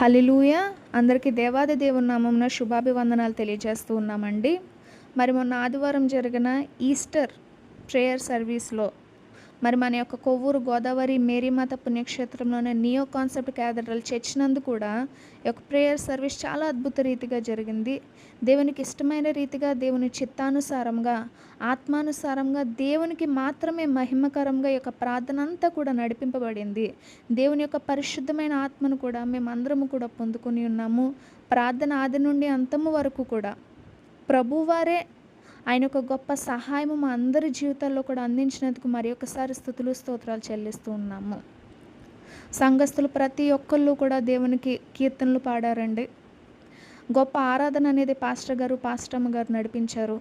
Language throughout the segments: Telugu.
హల్లెలూయా! అందరికీ దేవాది దేవుని నామమున శుభాభివందనాలు తెలియజేస్తూ ఉన్నామండి. మరి మొన్న ఆదివారం జరిగిన ఈస్టర్ ప్రేయర్ సర్వీస్‌లో మరి మన యొక్క కొవ్వూరు గోదావరి మేరీమాత పుణ్యక్షేత్రంలోని నియో కాన్సెప్ట్ క్యాథడ్రల్ చర్చ్ నందు కూడా ఈ యొక్క ప్రేయర్ సర్వీస్ చాలా అద్భుత రీతిగా జరిగింది. దేవునికి ఇష్టమైన రీతిగా, దేవుని చిత్తానుసారంగా, ఆత్మానుసారంగా దేవునికి మాత్రమే మహిమకరంగా ఈ యొక్క ప్రార్థన అంతా కూడా నడిపింపబడింది. దేవుని యొక్క పరిశుద్ధమైన ఆత్మను కూడా మేమందరము కూడా పొందుకొని ఉన్నాము. ప్రార్థన ఆది నుండి అంతము వరకు కూడా ప్రభువారే ఆయన యొక్క గొప్ప సహాయము మా అందరి జీవితాల్లో కూడా అందించినందుకు మరి ఒకసారి స్థుతులు స్తోత్రాలు చెల్లిస్తూ ఉన్నాము. సంఘస్థులు ప్రతి ఒక్కళ్ళు కూడా దేవునికి కీర్తనలు పాడారండి. గొప్ప ఆరాధన అనేది పాస్టమ్మ గారు నడిపించారు.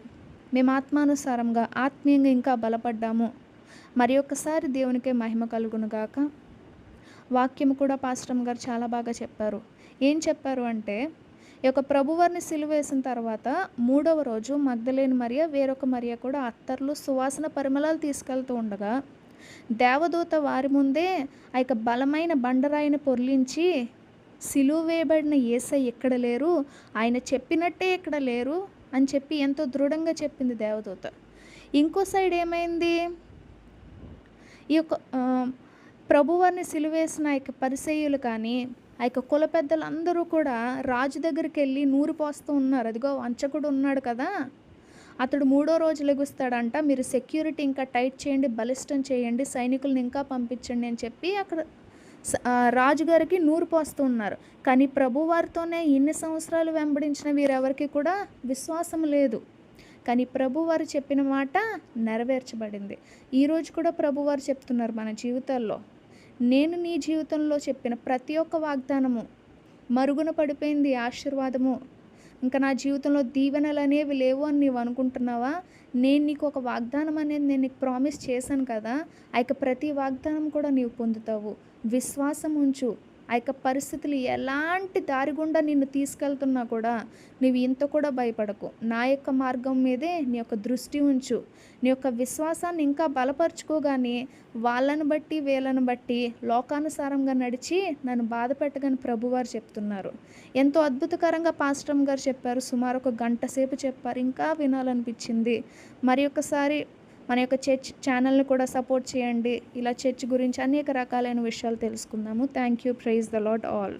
మేము ఆత్మానుసారంగా ఆత్మీయంగా ఇంకా బలపడ్డాము. మరి ఒక్కసారి దేవునికే మహిమ కలుగునుగాక. వాక్యము కూడా పాస్టమ్మ గారు చాలా బాగా చెప్పారు. ఏం చెప్పారు అంటే, ఈ యొక్క ప్రభువారిని సిలువ వేసిన తర్వాత 3వ రోజు మగ్దలేని మరియ, వేరొక మరియ కూడా అత్తర్లు, సువాసన పరిమళాలు తీసుకెళ్తూ ఉండగా దేవదూత వారి ముందే ఆ యొక్క బలమైన బండరాయిని పొర్లించి, సిలువ వేయబడిన యేసయ్య ఇక్కడ లేరు, ఆయన చెప్పినట్టే ఇక్కడ లేరు అని చెప్పి ఎంతో దృఢంగా చెప్పింది దేవదూత. ఇంకో సైడ్ ఏమైంది, ఈ యొక్క ప్రభువారిని సిలువేసిన ఆ యొక్క పరిసయ్యులు కానీ, ఆ యొక్క కుల పెద్దలందరూ కూడా రాజు దగ్గరికి వెళ్ళి నూరు పోస్తూ ఉన్నారు. అదిగో వంచకుడు ఉన్నాడు కదా, అతడు 3వ రోజు లెగుస్తాడంట, మీరు సెక్యూరిటీ ఇంకా టైట్ చేయండి, బలిష్టం చేయండి, సైనికులను ఇంకా పంపించండి అని చెప్పి అక్కడ రాజుగారికి నూరు పోస్తూ ఉన్నారు. కానీ ప్రభువారితోనే ఇన్ని సంవత్సరాలు వెంబడించిన వీరెవరికి కూడా విశ్వాసం లేదు. కానీ ప్రభువారు చెప్పిన మాట నెరవేర్చబడింది. ఈరోజు కూడా ప్రభువారు చెప్తున్నారు మన జీవితాల్లో, నేను నీ జీవితంలో చెప్పిన ప్రతి ఒక్క వాగ్దానము మరుగున పడిపోయింది ఆశీర్వాదము, ఇంకా నా జీవితంలో దీవెనలు అనేవి లేవు అని నీవు అనుకుంటున్నావా? నేను నీకు ఒక వాగ్దానం అనేది నేను నీకు ప్రామిస్ చేశాను కదా, ఆ యొక్క ప్రతి వాగ్దానం కూడా నీవు పొందుతావు. విశ్వాసం ఉంచు. ఆ యొక్క పరిస్థితులు ఎలాంటి దారి గుండా నిన్ను తీసుకెళ్తున్నా కూడా నువ్వు ఇంత కూడా భయపడకు. నా యొక్క మార్గం మీదే నీ యొక్క దృష్టి ఉంచు. నీ యొక్క విశ్వాసాన్ని ఇంకా బలపరుచుకోగానే వాళ్ళని బట్టి వీళ్ళని బట్టి లోకానుసారంగా నడిచి నన్ను బాధ పెట్టగానే ప్రభువారు చెప్తున్నారు. ఎంతో అద్భుతకరంగా పాస్టమ్ గారు చెప్పారు. సుమారు 1 గంట సేపు చెప్పారు. ఇంకా వినాలనిపించింది. మరి ఒకసారి మన యొక్క చర్చ్ ఛానల్ని కూడా సపోర్ట్ చేయండి. ఇలా చర్చ్ గురించి అనేక రకాలైన విషయాలు తెలుసుకుందాము. Thank you. Praise the Lord all.